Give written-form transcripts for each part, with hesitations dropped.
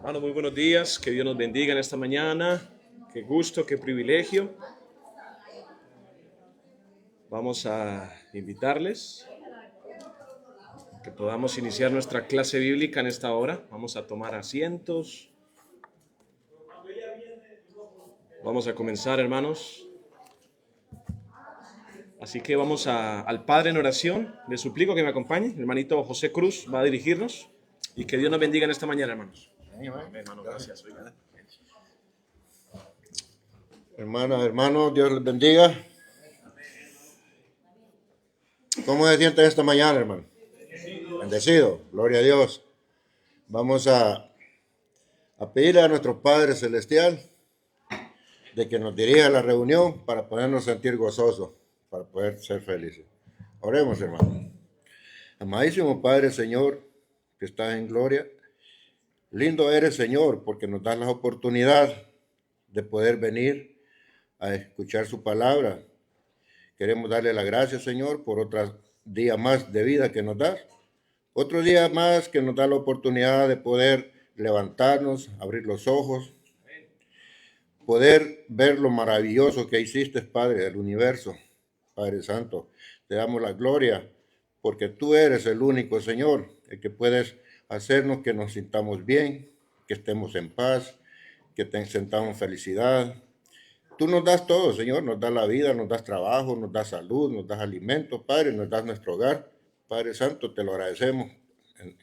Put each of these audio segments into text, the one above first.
Hermanos, muy buenos días. Que Dios nos bendiga en esta mañana. Qué gusto, qué privilegio. Vamos a invitarles que podamos iniciar nuestra clase bíblica en esta hora. Vamos a tomar asientos. Vamos a comenzar, hermanos. Así que vamos al Padre en oración. Le suplico que me acompañe. El hermanito José Cruz va a dirigirnos. Y que Dios nos bendiga en esta mañana, hermanos. Amén, hermano, gracias. Hermanos, Dios les bendiga. ¿Cómo se sienten esta mañana, hermano? Bendecido, gloria a Dios. Vamos a pedirle a nuestro Padre Celestial de que nos dirija a la reunión para podernos sentir gozosos, para poder ser felices. Oremos, hermano. Amadísimo Padre, Señor, que estás en gloria, lindo eres, Señor, porque nos das la oportunidad de poder venir a escuchar su palabra. Queremos darle las gracias, Señor, por otro día más de vida que nos das. Otro día más que nos da la oportunidad de poder levantarnos, abrir los ojos, poder ver lo maravilloso que hiciste, Padre del universo. Padre Santo, te damos la gloria porque tú eres el único, Señor, el que puedes hacernos que nos sintamos bien, que estemos en paz, que sentamos felicidad. Tú nos das todo, Señor, nos das la vida, nos das trabajo, nos das salud, nos das alimentos, Padre, nos das nuestro hogar. Padre Santo, te lo agradecemos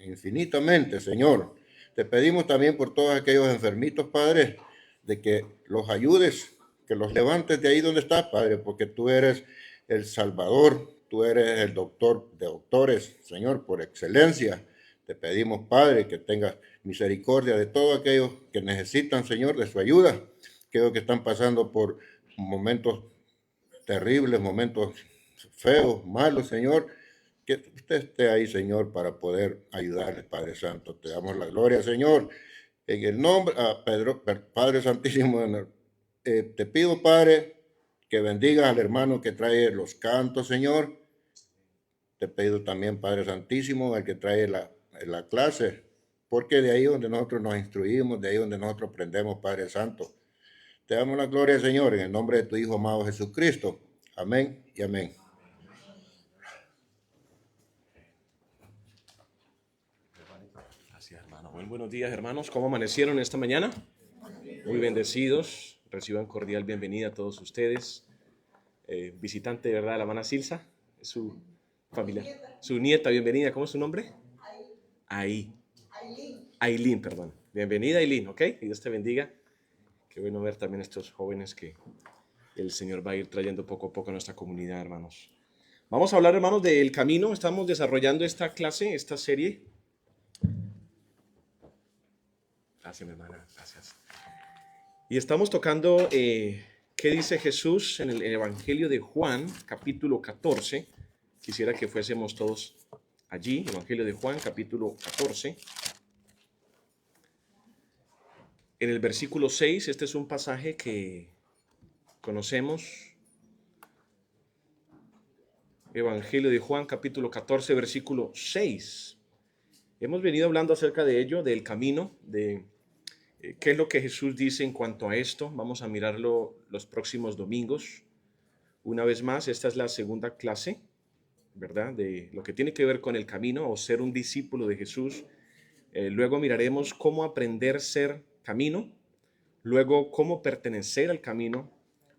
infinitamente, Señor. Te pedimos también por todos aquellos enfermitos, Padre, de que los ayudes, que los levantes de ahí donde estás, Padre, porque tú eres el Salvador, tú eres el doctor de doctores, Señor, por excelencia. Te pedimos, Padre, que tengas misericordia de todos aquellos que necesitan, Señor, de su ayuda, aquellos que están pasando por momentos terribles, momentos feos, malos, Señor, que usted esté ahí, Señor, para poder ayudarles, Padre Santo. Te damos la gloria, Señor. En el nombre, Padre Santísimo, te pido, Padre, que bendigas al hermano que trae los cantos, Señor. Te pido también, Padre Santísimo, el que trae la clase, porque de ahí donde nosotros nos instruimos, de ahí donde nosotros aprendemos, Padre Santo. Te damos la gloria, Señor, en el nombre de tu Hijo amado Jesucristo. Amén y amén. Gracias, hermano. Muy buenos días, hermanos. ¿Cómo amanecieron esta mañana? Muy bendecidos. Reciban cordial bienvenida a todos ustedes. Visitante, de verdad, de la hermana Silsa, es su familia. Su nieta, bienvenida. ¿Cómo es su nombre? Ailín, perdón. Bienvenida, Ailín, ¿ok? Que Dios te bendiga. Qué bueno ver también estos jóvenes que el Señor va a ir trayendo poco a poco a nuestra comunidad, hermanos. Vamos a hablar, hermanos, del camino. Estamos desarrollando esta clase, esta serie. Gracias, mi hermana, gracias. Y estamos tocando qué dice Jesús en el Evangelio de Juan, capítulo 14. Quisiera que fuésemos todos allí, Evangelio de Juan, capítulo 14. En el versículo 6, este es un pasaje que conocemos. Evangelio de Juan, capítulo 14, versículo 6. Hemos venido hablando acerca de ello, del camino, de qué es lo que Jesús dice en cuanto a esto. Vamos a mirarlo los próximos domingos. Una vez más, esta es la segunda clase, ¿verdad? De lo que tiene que ver con el camino o ser un discípulo de Jesús. Luego miraremos cómo aprender a ser camino. Luego, cómo pertenecer al camino.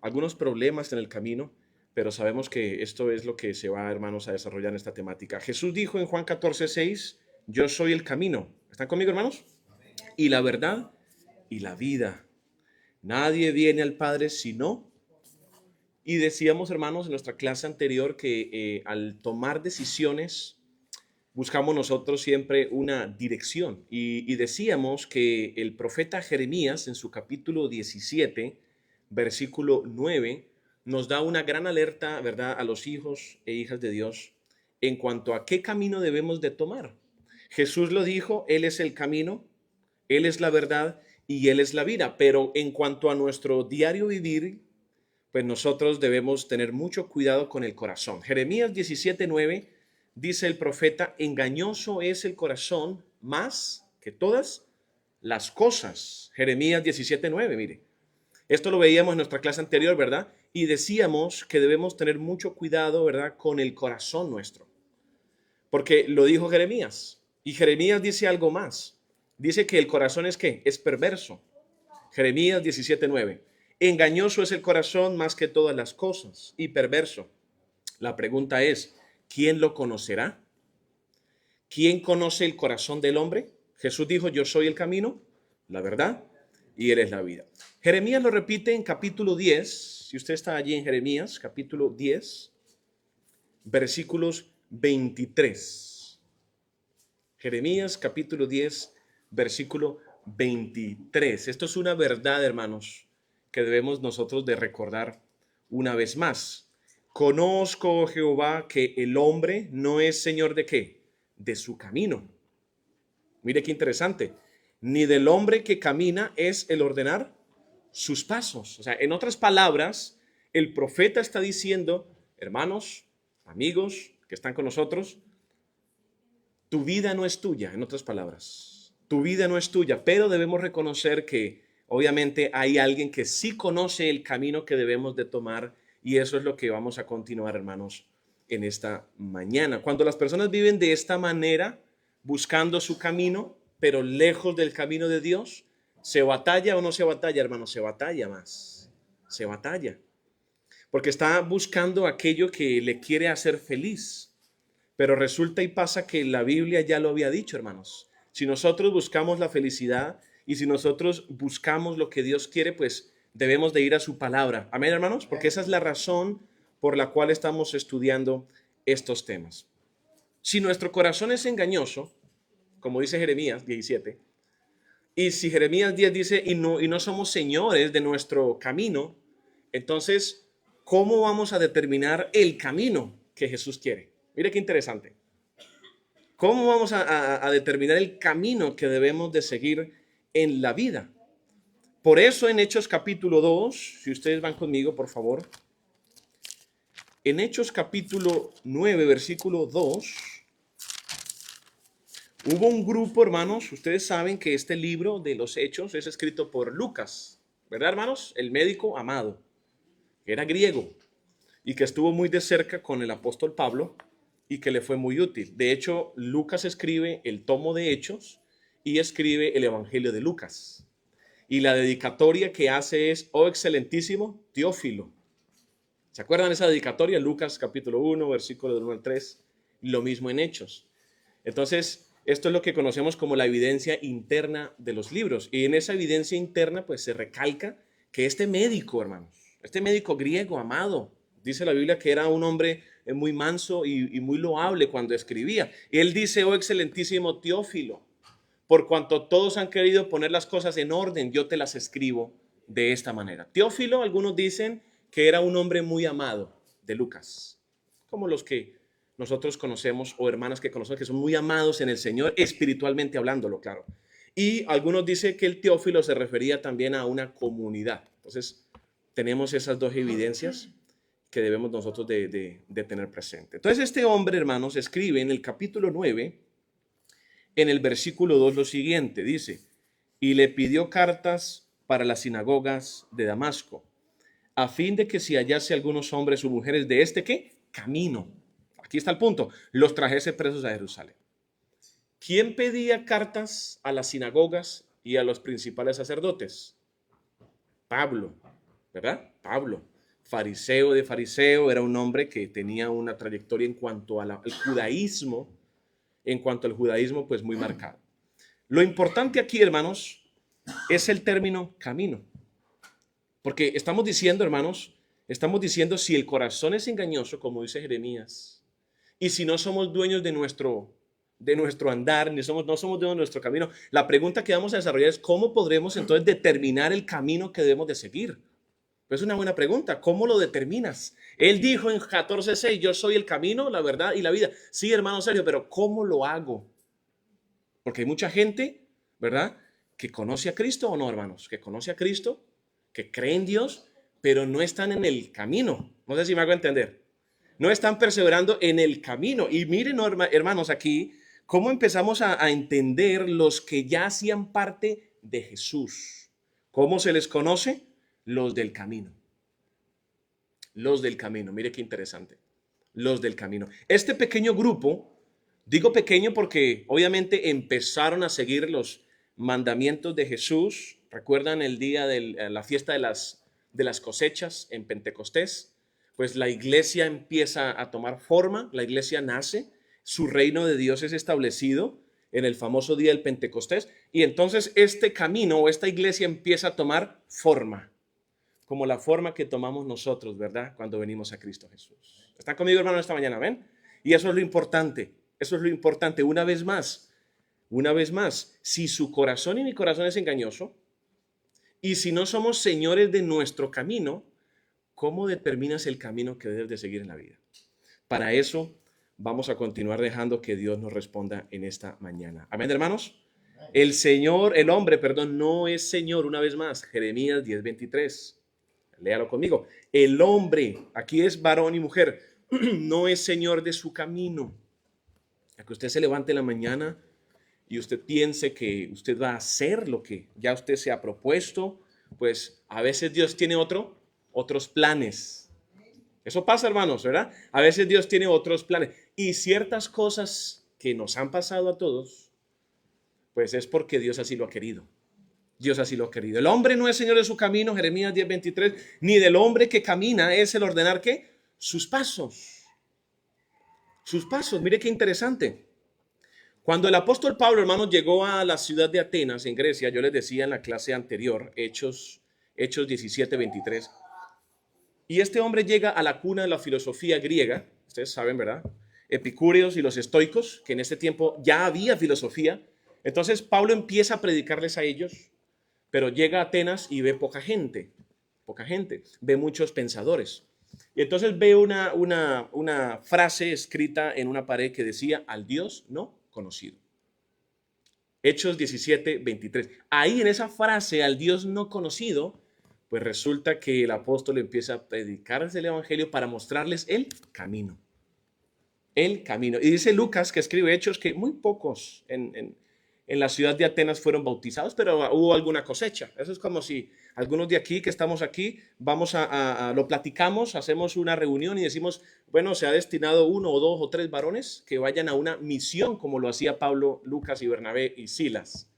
Algunos problemas en el camino, pero sabemos que esto es lo que se va, hermanos, a desarrollar en esta temática. Jesús dijo en Juan 14:6, yo soy el camino. ¿Están conmigo, hermanos? Y la verdad y la vida. Nadie viene al Padre sino. Y decíamos, hermanos, en nuestra clase anterior que al tomar decisiones buscamos nosotros siempre una dirección. Y decíamos que el profeta Jeremías en su capítulo 17, versículo 9, nos da una gran alerta, ¿verdad?, a los hijos e hijas de Dios en cuanto a qué camino debemos de tomar. Jesús lo dijo, Él es el camino, Él es la verdad y Él es la vida. Pero en cuanto a nuestro diario vivir, pues nosotros debemos tener mucho cuidado con el corazón. Jeremías 17:9 dice el profeta, engañoso es el corazón más que todas las cosas. Jeremías 17:9, mire. Esto lo veíamos en nuestra clase anterior, ¿verdad? Y decíamos que debemos tener mucho cuidado, ¿verdad?, con el corazón nuestro. Porque lo dijo Jeremías. Y Jeremías dice algo más. Dice que el corazón es ¿qué? Es perverso. Jeremías 17:9. Engañoso es el corazón más que todas las cosas y perverso. La pregunta es, ¿quién lo conocerá? ¿Quién conoce el corazón del hombre? Jesús dijo, yo soy el camino, la verdad y Él es la vida. Jeremías lo repite en capítulo 10. Si usted está allí en Jeremías, capítulo 10, versículos 23. Jeremías, capítulo 10, versículo 23. Esto es una verdad, hermanos, que debemos nosotros de recordar una vez más. Conozco, oh Jehová, que el hombre no es señor de ¿qué? De su camino. Mire qué interesante. Ni del hombre que camina es el ordenar sus pasos. O sea, en otras palabras, el profeta está diciendo, hermanos, amigos que están con nosotros, tu vida no es tuya, en otras palabras. Tu vida no es tuya, pero debemos reconocer que obviamente hay alguien que sí conoce el camino que debemos de tomar y eso es lo que vamos a continuar, hermanos, en esta mañana. Cuando las personas viven de esta manera, buscando su camino, pero lejos del camino de Dios, ¿se batalla o no se batalla, hermanos? Se batalla más, se batalla. Porque está buscando aquello que le quiere hacer feliz. Pero resulta y pasa que la Biblia ya lo había dicho, hermanos. Si nosotros buscamos la felicidad y si nosotros buscamos lo que Dios quiere, pues debemos de ir a su palabra. Amén, hermanos, porque esa es la razón por la cual estamos estudiando estos temas. Si nuestro corazón es engañoso, como dice Jeremías 17, y si Jeremías 10 dice, y no somos señores de nuestro camino, entonces, ¿cómo vamos a determinar el camino que Jesús quiere? Mire qué interesante. ¿Cómo vamos a determinar el camino que debemos de seguir en la vida? Por eso en Hechos capítulo 2, si ustedes van conmigo, por favor. En Hechos capítulo 9, versículo 2, hubo un grupo, hermanos, ustedes saben que este libro de los Hechos es escrito por Lucas, ¿verdad, hermanos? El médico amado, que era griego y que estuvo muy de cerca con el apóstol Pablo y que le fue muy útil. De hecho, Lucas escribe el tomo de Hechos y escribe el Evangelio de Lucas. Y la dedicatoria que hace es, oh excelentísimo Teófilo. ¿Se acuerdan de esa dedicatoria? Lucas capítulo 1, versículo del 1 al 3. Lo mismo en Hechos. Entonces, esto es lo que conocemos como la evidencia interna de los libros. Y en esa evidencia interna, pues se recalca que este médico, hermanos, este médico griego amado, dice la Biblia que era un hombre muy manso y muy loable cuando escribía. Él dice, oh excelentísimo Teófilo, por cuanto todos han querido poner las cosas en orden, yo te las escribo de esta manera. Teófilo, algunos dicen que era un hombre muy amado de Lucas, como los que nosotros conocemos o hermanas que conocemos que son muy amados en el Señor, espiritualmente hablándolo, claro. Y algunos dicen que el Teófilo se refería también a una comunidad. Entonces, tenemos esas dos evidencias que debemos nosotros de tener presente. Entonces, este hombre, hermanos, escribe en el capítulo 9, en el versículo 2 lo siguiente, dice, y le pidió cartas para las sinagogas de Damasco, a fin de que si hallase algunos hombres o mujeres de este, ¿qué? Camino. Aquí está el punto, los trajese presos a Jerusalén. ¿Quién pedía cartas a las sinagogas y a los principales sacerdotes? Pablo, ¿verdad? Pablo, fariseo de fariseo, era un hombre que tenía una trayectoria en cuanto al judaísmo, pues muy marcado. Lo importante aquí, hermanos, es el término camino. Porque estamos diciendo, hermanos, si el corazón es engañoso, como dice Jeremías, y si no somos dueños de nuestro andar, no somos dueños de nuestro camino, la pregunta que vamos a desarrollar es cómo podremos entonces determinar el camino que debemos de seguir. Es una buena pregunta. ¿Cómo lo determinas? Él dijo en 14:6, yo soy el camino, la verdad y la vida. Sí, hermano Sergio, pero ¿cómo lo hago? Porque hay mucha gente, ¿verdad?, que conoce a Cristo o no, hermanos, que conoce a Cristo, que cree en Dios, pero no están en el camino. No sé si me hago entender. No están perseverando en el camino. Y miren, hermanos, aquí, cómo empezamos a entender los que ya hacían parte de Jesús. ¿Cómo se les conoce? Los del camino. Los del camino. Mire qué interesante. Los del camino. Este pequeño grupo, digo pequeño porque obviamente empezaron a seguir los mandamientos de Jesús. ¿Recuerdan el día de la fiesta de las cosechas en Pentecostés? Pues la iglesia empieza a tomar forma, la iglesia nace, su reino de Dios es establecido en el famoso día del Pentecostés, y entonces este camino o esta iglesia empieza a tomar forma, como la forma que tomamos nosotros, ¿verdad? Cuando venimos a Cristo Jesús. ¿Están conmigo, hermano, esta mañana? ¿Ven? Y eso es lo importante, eso es lo importante. Una vez más, si su corazón y mi corazón es engañoso, y si no somos señores de nuestro camino, ¿cómo determinas el camino que debes de seguir en la vida? Para eso vamos a continuar dejando que Dios nos responda en esta mañana. Amén, hermanos. El hombre, no es Señor, una vez más. Jeremías 10:23. Léalo conmigo. El hombre, aquí es varón y mujer, no es Señor de su camino. A que usted se levante en la mañana y usted piense que usted va a hacer lo que ya usted se ha propuesto, pues a veces Dios tiene otros planes. Eso pasa, hermanos, ¿verdad? A veces Dios tiene otros planes. Y ciertas cosas que nos han pasado a todos, pues es porque Dios así lo ha querido. Dios así lo ha querido. El hombre no es señor de su camino, Jeremías 10:23, ni del hombre que camina es el ordenar, ¿qué? Sus pasos. Sus pasos, mire qué interesante. Cuando el apóstol Pablo, hermanos, llegó a la ciudad de Atenas, en Grecia, yo les decía en la clase anterior, Hechos 17:23, y este hombre llega a la cuna de la filosofía griega, ustedes saben, ¿verdad? Epicúreos y los estoicos, que en este tiempo ya había filosofía. Entonces Pablo empieza a predicarles a ellos, pero llega a Atenas y ve poca gente, ve muchos pensadores. Y entonces ve una frase escrita en una pared que decía, al Dios no conocido. Hechos 17:23. Ahí en esa frase, al Dios no conocido, pues resulta que el apóstol empieza a predicarles el evangelio para mostrarles el camino. El camino. Y dice Lucas, que escribe Hechos, que muy pocos en la ciudad de Atenas fueron bautizados, pero hubo alguna cosecha. Eso es como si algunos de aquí que estamos aquí, vamos lo platicamos, hacemos una reunión y decimos, bueno, se ha destinado 1 o 2 o 3 varones que vayan a una misión, como lo hacía Pablo, Lucas y Bernabé y Silas.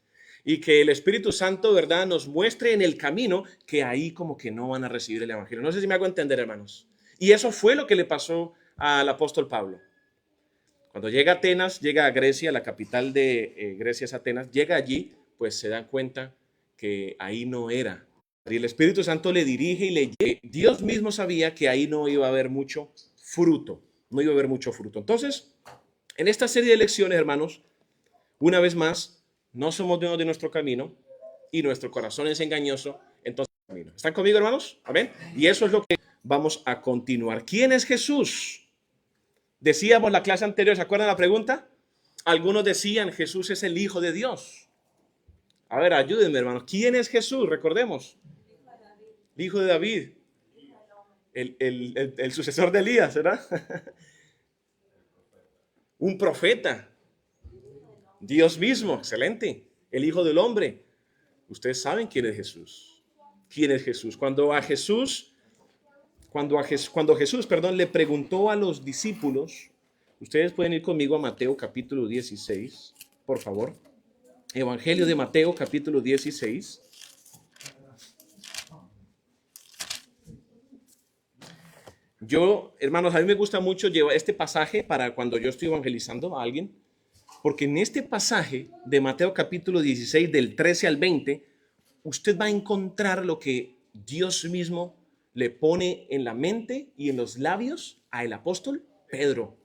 Y que el Espíritu Santo, ¿verdad?, nos muestre en el camino que ahí como que no van a recibir el evangelio. No sé si me hago entender, hermanos. Y eso fue lo que le pasó al apóstol Pablo. Cuando llega a Atenas, llega a Grecia, la capital de Grecia es Atenas, llega allí, pues se dan cuenta que ahí no era. Y el Espíritu Santo le dirige y le lleva. Dios mismo sabía que ahí no iba a haber mucho fruto, no iba a haber mucho fruto. Entonces, en esta serie de lecciones, hermanos, una vez más, no somos dueños de nuestro camino y nuestro corazón es engañoso, entonces camino. ¿Están conmigo, hermanos? Amén. Y eso es lo que vamos a continuar. ¿Quién es Jesús? Decíamos la clase anterior, ¿se acuerdan la pregunta? Algunos decían, Jesús es el Hijo de Dios. A ver, ayúdenme, hermanos. ¿Quién es Jesús? Recordemos. El Hijo de David. El sucesor de Elías, ¿verdad? Un profeta. Dios mismo, excelente. El Hijo del Hombre. Ustedes saben quién es Jesús. ¿Quién es Jesús? Cuando Jesús, le preguntó a los discípulos, ustedes pueden ir conmigo a Mateo capítulo 16, por favor. Evangelio de Mateo capítulo 16. Yo, hermanos, a mí me gusta mucho llevar este pasaje para cuando yo estoy evangelizando a alguien, porque en este pasaje de Mateo capítulo 16, del 13 al 20, usted va a encontrar lo que Dios mismo le pone en la mente y en los labios al apóstol Pedro.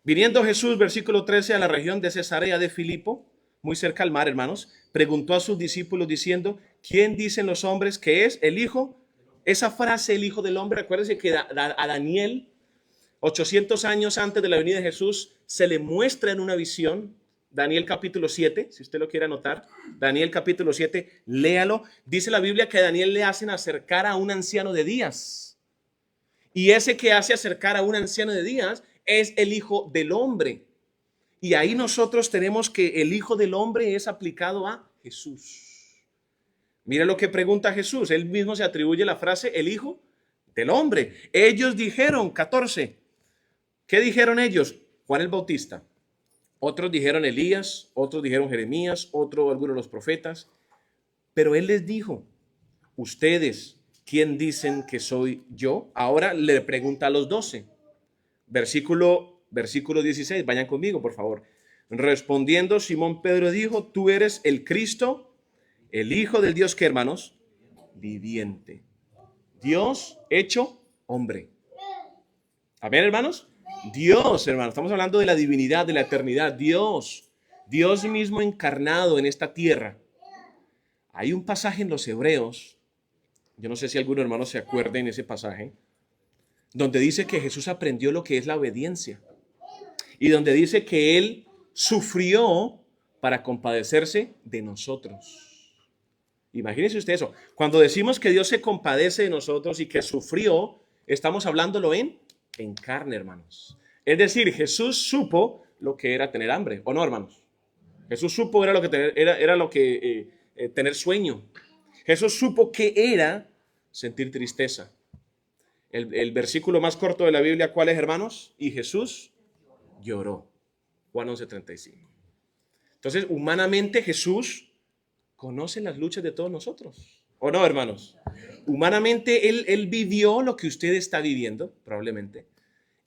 Viniendo Jesús, versículo 13, a la región de Cesarea de Filipo, muy cerca al mar, hermanos, preguntó a sus discípulos diciendo, ¿quién dicen los hombres que es el Hijo? Esa frase, el Hijo del Hombre, acuérdense que a Daniel, 800 años antes de la venida de Jesús, se le muestra en una visión, Daniel capítulo 7, si usted lo quiere anotar, Daniel capítulo 7, léalo. Dice la Biblia que a Daniel le hacen acercar a un anciano de días. Y ese que hace acercar a un anciano de días es el Hijo del Hombre. Y ahí nosotros tenemos que el Hijo del Hombre es aplicado a Jesús. Mira lo que pregunta Jesús. Él mismo se atribuye la frase, el Hijo del Hombre. Ellos dijeron, 14. ¿Qué dijeron ellos? Juan el Bautista. Otros dijeron Elías, otros dijeron Jeremías, otros algunos de los profetas. Pero él les dijo, ustedes, ¿quién dicen que soy yo? Ahora le pregunta a los 12. Versículo 16, vayan conmigo, por favor. Respondiendo, Simón Pedro dijo, tú eres el Cristo, el Hijo del Dios, ¿qué, hermanos? Viviente. Dios hecho hombre. Amén, hermanos. Dios, hermanos, estamos hablando de la divinidad, de la eternidad. Dios mismo encarnado en esta tierra. Hay un pasaje en los Hebreos, yo no sé si algunos hermanos se acuerden de ese pasaje, donde dice que Jesús aprendió lo que es la obediencia y donde dice que Él sufrió para compadecerse de nosotros. Imagínense usted eso. Cuando decimos que Dios se compadece de nosotros y que sufrió, estamos hablándolo en carne, hermanos. Es decir, Jesús supo lo que era tener hambre, ¿o no, hermanos? Jesús supo era lo que tener sueño. Jesús supo que era sentir tristeza. El versículo más corto de la Biblia, ¿cuál es, hermanos? Y Jesús lloró. Juan 11:35. Entonces, humanamente Jesús conoce las luchas de todos nosotros. ¿O no, hermanos? Humanamente él vivió lo que usted está viviendo, probablemente.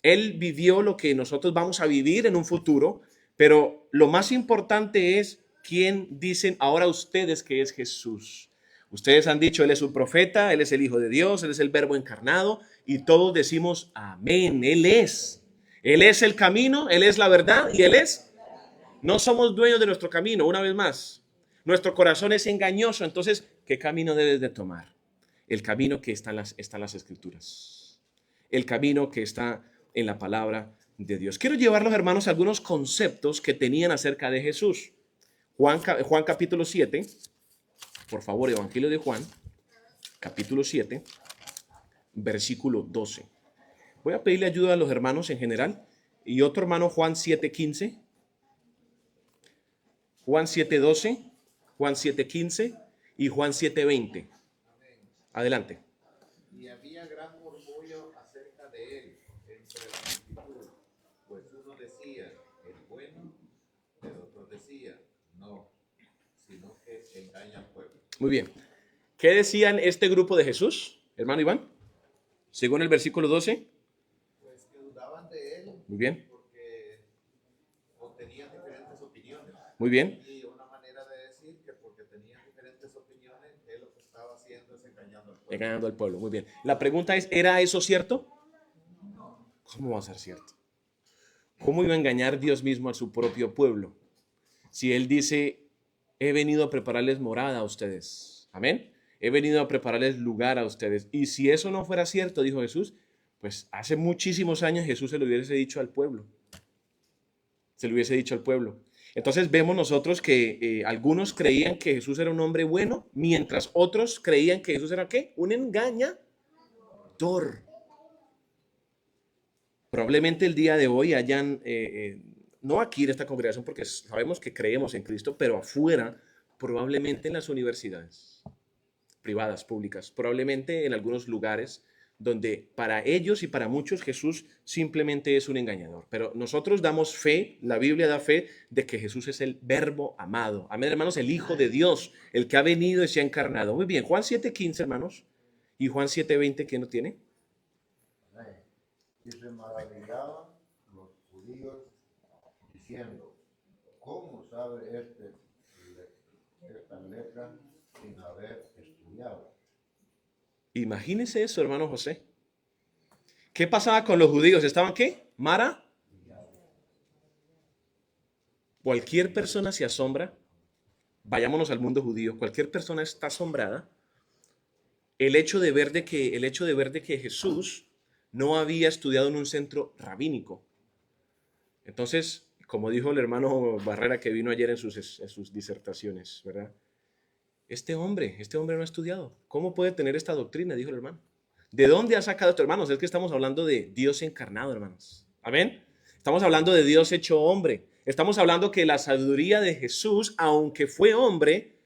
Él vivió lo que nosotros vamos a vivir en un futuro, pero lo más importante es quién dicen ahora ustedes que es Jesús. Ustedes han dicho, Él es un profeta, Él es el Hijo de Dios, Él es el Verbo encarnado, y todos decimos, amén, Él es. Él es el camino, Él es la verdad, y Él es. No somos dueños de nuestro camino, una vez más. Nuestro corazón es engañoso, entonces, ¿qué camino debes de tomar? El camino que está en las Escrituras. El camino que está en la palabra de Dios. Quiero llevar los hermanos a algunos conceptos que tenían acerca de Jesús. Juan capítulo 7, por favor, Evangelio de Juan, capítulo 7, versículo 12. Voy a pedirle ayuda a los hermanos en general. Y otro hermano, Juan 7:15, Juan 7:12, Juan 7:15 y Juan 7:20. Adelante. Y había gran murmullo acerca de él entre la multitud, pues uno decía, es bueno, pero otro decía, no, sino que engaña al pueblo. Muy bien. ¿Qué decían este grupo de Jesús, hermano Iván? Según el versículo 12. Pues que dudaban de él. Muy bien. Porque tenían diferentes opiniones. Muy bien. Y una manera de decir que porque tenían diferentes opiniones, él lo que estaba haciendo es engañando al pueblo. Engañando al pueblo. Muy bien. La pregunta es, ¿era eso cierto? ¿Cómo va a ser cierto? ¿Cómo iba a engañar Dios mismo a su propio pueblo? Si Él dice, he venido a prepararles morada a ustedes. Amén. He venido a prepararles lugar a ustedes. Y si eso no fuera cierto, dijo Jesús, pues hace muchísimos años Jesús se lo hubiese dicho al pueblo. Se lo hubiese dicho al pueblo. Entonces vemos nosotros que algunos creían que Jesús era un hombre bueno, mientras otros creían que Jesús era ¿qué? Un engañador. Probablemente el día de hoy hayan, no aquí en esta congregación, porque sabemos que creemos en Cristo, pero afuera, probablemente en las universidades privadas, públicas, probablemente en algunos lugares donde para ellos y para muchos Jesús simplemente es un engañador. Pero nosotros damos fe, la Biblia da fe de que Jesús es el Verbo amado. Amén, hermanos, el Hijo de Dios, el que ha venido y se ha encarnado. Muy bien, Juan 7:15, hermanos, y Juan 7:20, ¿quién lo tiene? Y se maravillaban los judíos diciendo, ¿cómo sabe esta letra sin haber estudiado? Imagínese eso, hermano José. ¿Qué pasaba con los judíos? ¿Estaban qué? Cualquier persona se asombra. Vayámonos al mundo judío. Cualquier persona está asombrada. El hecho de ver de que Jesús no había estudiado en un centro rabínico. Entonces, como dijo el hermano Barrera que vino ayer en sus disertaciones, ¿verdad? Este hombre no ha estudiado. ¿Cómo puede tener esta doctrina? Dijo el hermano. ¿De dónde ha sacado esto, hermanos? Es que estamos hablando de Dios encarnado, hermanos. ¿Amén? Estamos hablando de Dios hecho hombre. Estamos hablando que la sabiduría de Jesús, aunque fue hombre,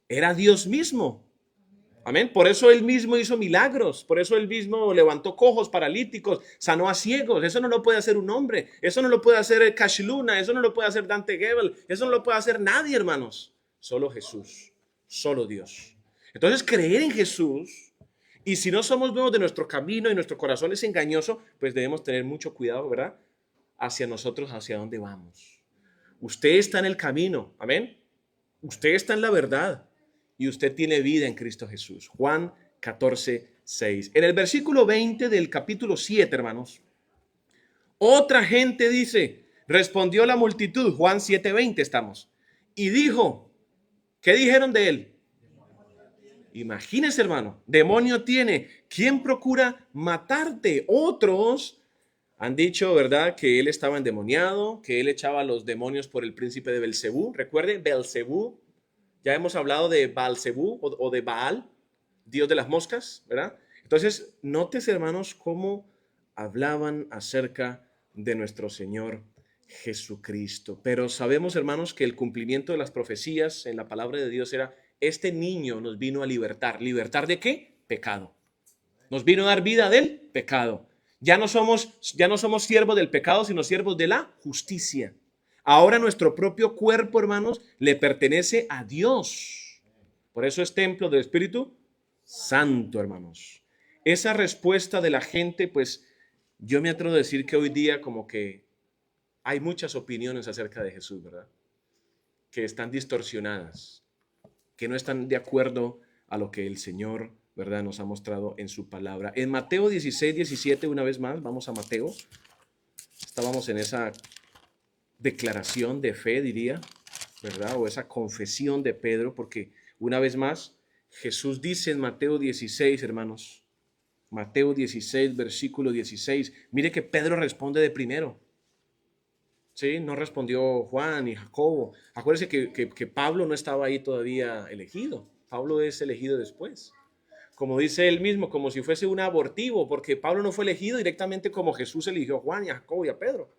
Era Dios mismo. Amén. Por eso él mismo hizo milagros, por eso él mismo levantó cojos, paralíticos, sanó a ciegos. Eso no lo puede hacer un hombre, eso no lo puede hacer Cash Luna, eso no lo puede hacer Dante Gebel, eso no lo puede hacer nadie, hermanos. Solo Jesús, solo Dios. Entonces creer en Jesús, y si no somos nuevos de nuestro camino y nuestro corazón es engañoso, pues debemos tener mucho cuidado, ¿verdad? Hacia nosotros, hacia dónde vamos. Usted está en el camino, amén. Usted está en la verdad. Y usted tiene vida en Cristo Jesús. Juan 14:6. En el versículo 20 del capítulo 7, hermanos, otra gente dice, respondió la multitud, Juan 7:20 estamos, y dijo, ¿qué dijeron de él? Imagínense, hermano, demonio tiene. ¿Quién procura matarte? Otros han dicho, ¿verdad?, que él estaba endemoniado, que él echaba a los demonios por el príncipe de Belcebú. Recuerden, Belcebú. Ya hemos hablado de Baal-Zebú o de Baal, Dios de las moscas, ¿verdad? Entonces, notes, hermanos, cómo hablaban acerca de nuestro Señor Jesucristo. Pero sabemos, hermanos, que el cumplimiento de las profecías en la palabra de Dios era, este niño nos vino a libertar. ¿Libertar de qué? Pecado. Nos vino a dar vida del pecado. Ya no somos siervos del pecado, sino siervos de la justicia. Ahora nuestro propio cuerpo, hermanos, le pertenece a Dios. Por eso es templo del Espíritu Santo, hermanos. Esa respuesta de la gente, pues yo me atrevo a decir que hoy día como que hay muchas opiniones acerca de Jesús, ¿verdad? Que están distorsionadas, que no están de acuerdo a lo que el Señor, ¿verdad?, nos ha mostrado en su palabra. En Mateo 16:17, una vez más, vamos a Mateo. Estábamos en esa declaración de fe, diría, ¿verdad? O esa confesión de Pedro, porque una vez más, Jesús dice en Mateo 16, hermanos, Mateo 16, versículo 16, mire que Pedro responde de primero. ¿Sí? No respondió Juan ni Jacobo. Acuérdense que Pablo no estaba ahí todavía elegido. Pablo es elegido después. Como dice él mismo, como si fuese un abortivo, porque Pablo no fue elegido directamente como Jesús eligió a Juan y a Jacobo y a Pedro.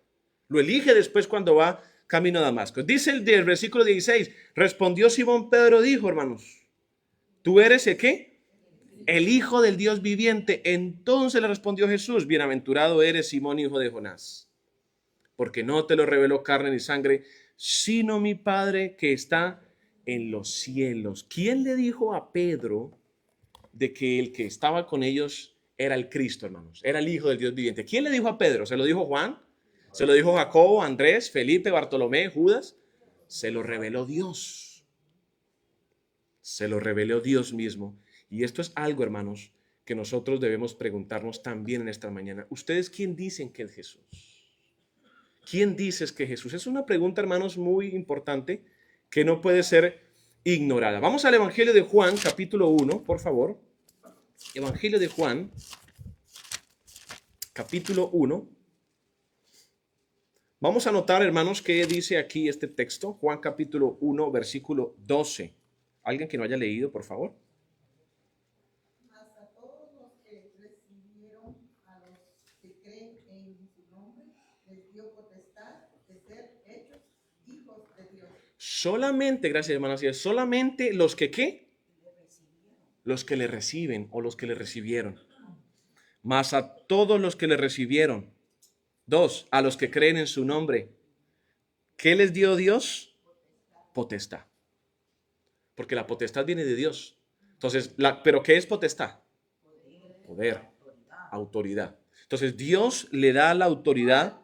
Lo elige después cuando va camino a Damasco. Dice el del versículo 16, respondió Simón Pedro, dijo, hermanos, ¿tú eres el qué? El Hijo del Dios viviente. Entonces le respondió Jesús, bienaventurado eres Simón, hijo de Jonás, porque no te lo reveló carne ni sangre, sino mi Padre que está en los cielos. ¿Quién le dijo a Pedro de que el que estaba con ellos era el Cristo, hermanos? Era el Hijo del Dios viviente. ¿Quién le dijo a Pedro? ¿Se lo dijo Juan? ¿Se lo dijo Jacobo, Andrés, Felipe, Bartolomé, Judas? Se lo reveló Dios. Se lo reveló Dios mismo. Y esto es algo, hermanos, que nosotros debemos preguntarnos también en esta mañana. ¿Ustedes quién dicen que es Jesús? ¿Quién dices que Jesús? Es una pregunta, hermanos, muy importante que no puede ser ignorada. Vamos al Evangelio de Juan, capítulo 1, por favor. Evangelio de Juan, capítulo 1. Vamos a notar, hermanos, qué dice aquí este texto. Juan, capítulo 1, versículo 12. ¿Alguien que no haya leído, por favor? Mas a todos los que recibieron, a los que creen en su nombre, les dio potestad de ser hechos hijos de Dios. Solamente, gracias, hermanas, solamente los que ¿qué? Los que le reciben o los que le recibieron. Mas a todos los que le recibieron. 2, a los que creen en su nombre. ¿Qué les dio Dios? Potestad. Porque la potestad viene de Dios. Entonces, ¿pero qué es potestad? Poder, autoridad. Entonces, Dios le da la autoridad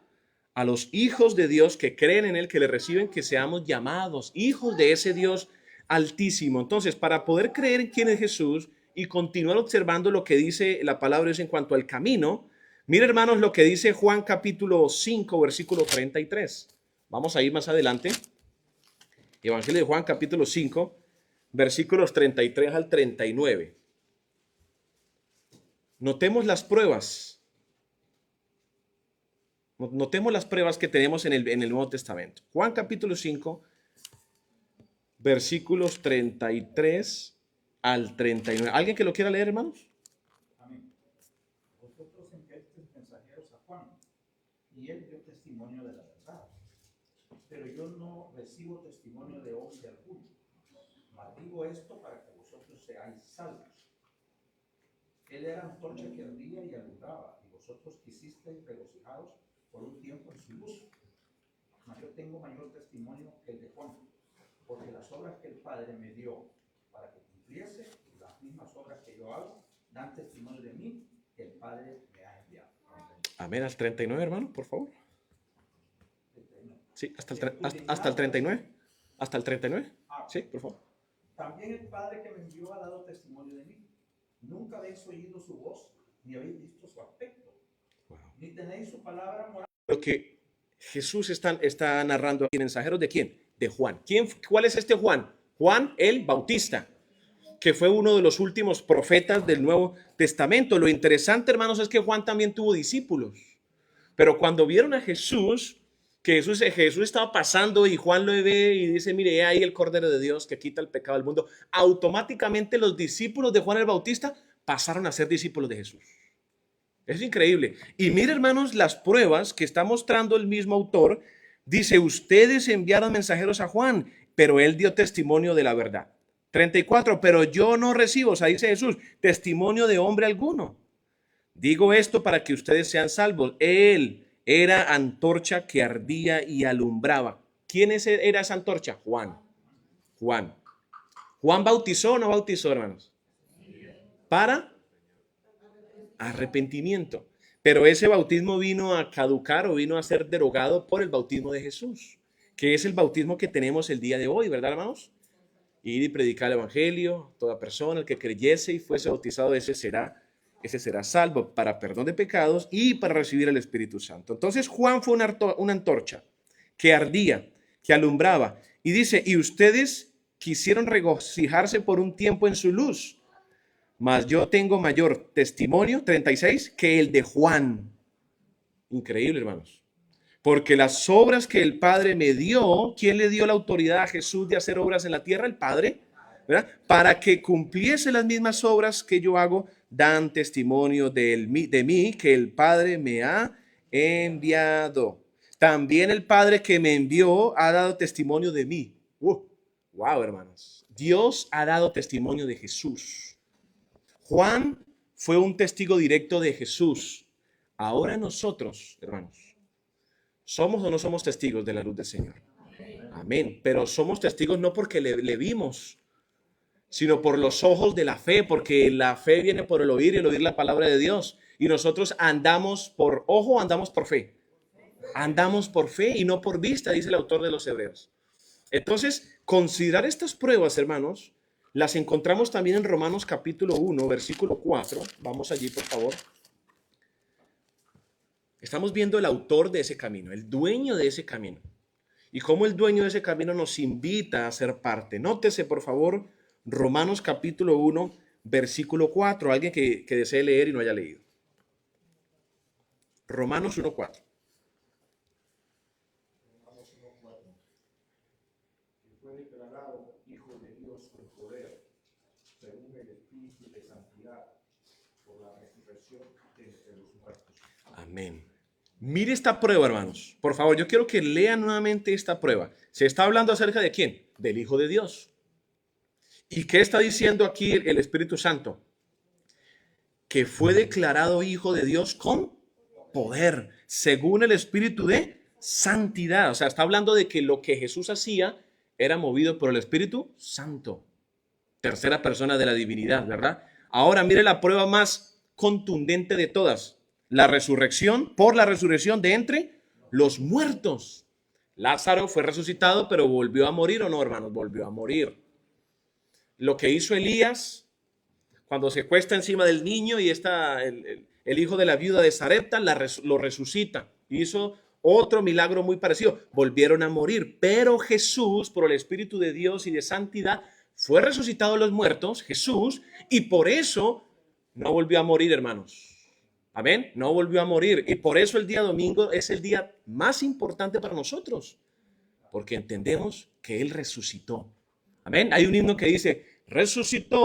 a los hijos de Dios que creen en Él, que le reciben, que seamos llamados hijos de ese Dios altísimo. Entonces, para poder creer en quién es Jesús y continuar observando lo que dice la palabra de Dios en cuanto al camino, mire, hermanos, lo que dice Juan capítulo 5, versículo 33. Vamos a ir más adelante. Evangelio de Juan capítulo 5, versículos 33 al 39. Notemos las pruebas. Notemos las pruebas que tenemos en el Nuevo Testamento. Juan capítulo 5, versículos 33 al 39. ¿Alguien que lo quiera leer, hermanos? Amén. Vosotros enviasteis mensajeros a Juan, y él dio testimonio de la verdad. Pero yo no recibo testimonio de hombre alguno. Mas digo esto para que vosotros seáis salvos. Él era antorcha que ardía y alumbraba, y vosotros quisisteis regocijaros por un tiempo en su luz. Mas yo tengo mayor testimonio que el de Juan, porque las obras que el Padre me dio para que cumpliese, las mismas obras que yo hago, dan testimonio de mí, que el Padre me ha enviado. Amén. Al 39, hermano, por favor. Sí, hasta el 39. Hasta el 39. Sí, por favor. También el Padre que me envió ha dado testimonio de mí. Nunca habéis oído su voz, ni habéis visto su aspecto, ni tenéis su palabra moral. Lo que Jesús está narrando aquí, ¿mensajeros de quién? De Juan. ¿Cuál es este Juan? Juan el Bautista, que fue uno de los últimos profetas del Nuevo Testamento. Lo interesante, hermanos, es que Juan también tuvo discípulos. Pero cuando vieron a Jesús, que Jesús estaba pasando y Juan lo ve y dice, mire, ahí el Cordero de Dios que quita el pecado del mundo, automáticamente los discípulos de Juan el Bautista pasaron a ser discípulos de Jesús. Es increíble. Y mire, hermanos, las pruebas que está mostrando el mismo autor. Dice, ustedes enviaron mensajeros a Juan, pero él dio testimonio de la verdad. 34, pero yo no recibo, o sea, dice Jesús, testimonio de hombre alguno. Digo esto para que ustedes sean salvos. Él era antorcha que ardía y alumbraba. ¿Quién era esa antorcha? Juan. ¿Juan bautizó o no bautizó, hermanos? Para arrepentimiento. Pero ese bautismo vino a caducar o vino a ser derogado por el bautismo de Jesús, que es el bautismo que tenemos el día de hoy, ¿verdad, hermanos? Ir y predicar el evangelio, toda persona, el que creyese y fuese bautizado, ese será salvo para perdón de pecados y para recibir el Espíritu Santo. Entonces Juan fue una antorcha que ardía, que alumbraba. Y dice, y ustedes quisieron regocijarse por un tiempo en su luz. Mas yo tengo mayor testimonio, 36, que el de Juan. Increíble, hermanos. Porque las obras que el Padre me dio, ¿quién le dio la autoridad a Jesús de hacer obras en la tierra? El Padre, ¿verdad? Para que cumpliese las mismas obras que yo hago, dan testimonio de mí, que el Padre me ha enviado. También el Padre que me envió ha dado testimonio de mí. Wow, hermanos. Dios ha dado testimonio de Jesús. Juan fue un testigo directo de Jesús. Ahora nosotros, hermanos, ¿somos o no somos testigos de la luz del Señor? Amén. Pero somos testigos no porque le vimos, sino por los ojos de la fe, porque la fe viene por el oír y el oír la palabra de Dios. Y nosotros andamos por ojo, andamos por fe. Andamos por fe y no por vista, dice el autor de los Hebreos. Entonces, considerar estas pruebas, hermanos, las encontramos también en Romanos capítulo 1, versículo 4. Vamos allí, por favor. Estamos viendo el autor de ese camino, el dueño de ese camino. Y cómo el dueño de ese camino nos invita a ser parte. Nótese, por favor, Romanos capítulo 1, versículo 4. Alguien que desee leer y no haya leído. Romanos 1, 4. Fue declarado Hijo de Dios con poder, según el Espíritu de santidad, por la resurrección de entre los muertos. Amén. Mire esta prueba, hermanos. Por favor, yo quiero que lean nuevamente esta prueba. Se está hablando acerca de ¿quién? Del Hijo de Dios. ¿Y qué está diciendo aquí el Espíritu Santo? Que fue declarado Hijo de Dios con poder, según el Espíritu de santidad. O sea, está hablando de que lo que Jesús hacía era movido por el Espíritu Santo. Tercera persona de la divinidad, ¿verdad? Ahora mire la prueba más contundente de todas. La resurrección, por la resurrección de entre los muertos. Lázaro fue resucitado, pero volvió a morir, ¿o no, hermanos? Volvió a morir. Lo que hizo Elías, cuando se cuesta encima del niño y está el hijo de la viuda de Sarepta, lo resucita. Hizo otro milagro muy parecido. Volvieron a morir, pero Jesús, por el Espíritu de Dios y de santidad, fue resucitado de los muertos, Jesús, y por eso no volvió a morir, hermanos. Amén, no volvió a morir. Y por eso el día domingo es el día más importante para nosotros, porque entendemos que Él resucitó. Amén, hay un himno que dice, resucitó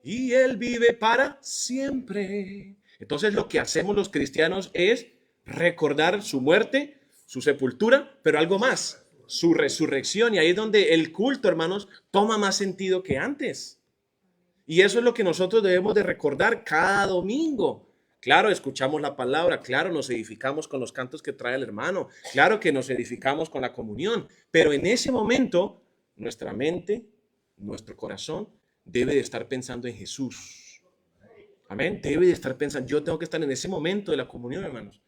y Él vive para siempre. Entonces lo que hacemos los cristianos es recordar su muerte, su sepultura, pero algo más, su resurrección. Y ahí es donde el culto, hermanos, toma más sentido que antes. Y eso es lo que nosotros debemos de recordar cada domingo. Claro, escuchamos la palabra, claro, nos edificamos con los cantos que trae el hermano, claro que nos edificamos con la comunión, pero en ese momento nuestra mente, nuestro corazón debe de estar pensando en Jesús. Amén, debe de estar pensando, yo tengo que estar en ese momento de la comunión, hermanos.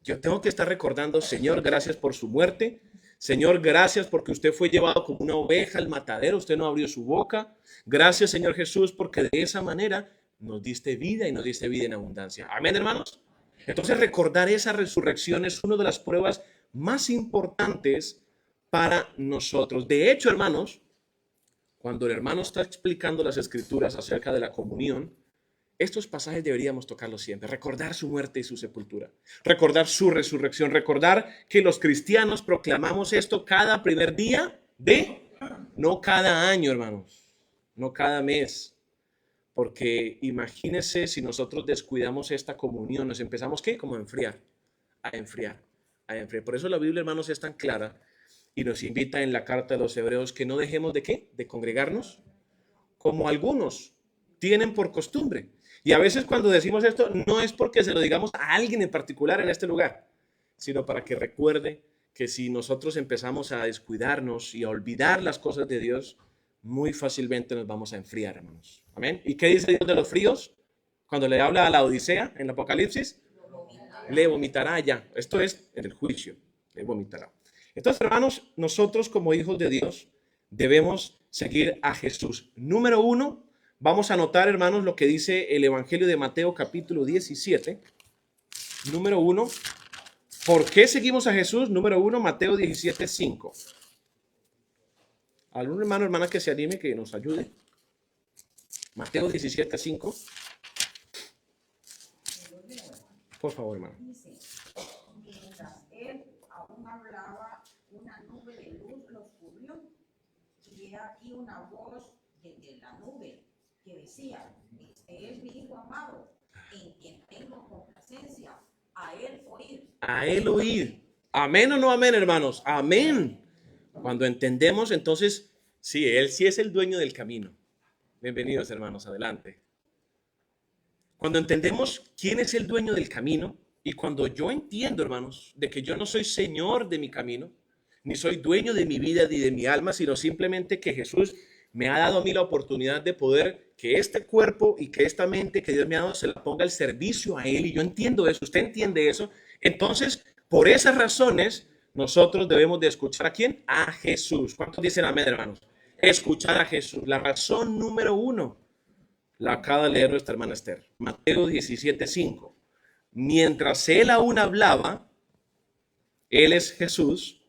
Yo tengo que estar recordando, Señor, gracias por su muerte. Señor, gracias porque usted fue llevado como una oveja al matadero, usted no abrió su boca. Gracias, Señor Jesús, porque de esa manera nos diste vida y nos diste vida en abundancia. Amén, hermanos. Entonces, recordar esa resurrección es una de las pruebas más importantes para nosotros. De hecho, hermanos, cuando el hermano está explicando las escrituras acerca de la comunión, estos pasajes deberíamos tocarlos siempre. Recordar su muerte y su sepultura. Recordar su resurrección. Recordar que los cristianos proclamamos esto cada primer día no cada año, hermanos. No cada mes. Porque imagínense si nosotros descuidamos esta comunión, nos empezamos, ¿qué? Como a enfriar, a enfriar, a enfriar. Por eso la Biblia, hermanos, es tan clara y nos invita en la carta de los Hebreos que no dejemos de ¿qué? De congregarnos, como algunos tienen por costumbre. Y a veces cuando decimos esto, no es porque se lo digamos a alguien en particular en este lugar, sino para que recuerde que si nosotros empezamos a descuidarnos y a olvidar las cosas de Dios, muy fácilmente nos vamos a enfriar, hermanos. Amén. ¿Y qué dice Dios de los fríos? Cuando le habla a la Odisea en el Apocalipsis, le vomitará ya. Esto es en el juicio, le vomitará. Entonces, hermanos, nosotros como hijos de Dios debemos seguir a Jesús. Número 1, vamos a anotar, hermanos, lo que dice el Evangelio de Mateo capítulo 17. Número 1, ¿por qué seguimos a Jesús? Número 1, Mateo 17, 5. ¿Algún hermano o hermana que se anime, que nos ayude? Mateo 17, 5. Por favor, hermano. Dice, mientras él aún hablaba, una nube de luz los cubrió, y he aquí una voz desde la nube que decía, este es mi hijo amado, en quien tengo complacencia, a él oír. A él oír. ¿Amén o no amén, hermanos? Amén. Cuando entendemos, entonces, sí, él sí es el dueño del camino. Bienvenidos, hermanos, adelante. Cuando entendemos quién es el dueño del camino, y cuando yo entiendo, hermanos, de que yo no soy señor de mi camino, ni soy dueño de mi vida ni de mi alma, sino simplemente que Jesús me ha dado a mí la oportunidad de poder que este cuerpo y que esta mente que Dios me ha dado se la ponga al servicio a Él, y yo entiendo eso, usted entiende eso. Entonces, por esas razones, nosotros debemos de escuchar ¿a quién? A Jesús. ¿Cuántos dicen amén, hermanos? Escuchar a Jesús. La razón número 1 la acaba de leer nuestra hermana Esther. Mateo 17, 5. Mientras él aún hablaba, él es Jesús,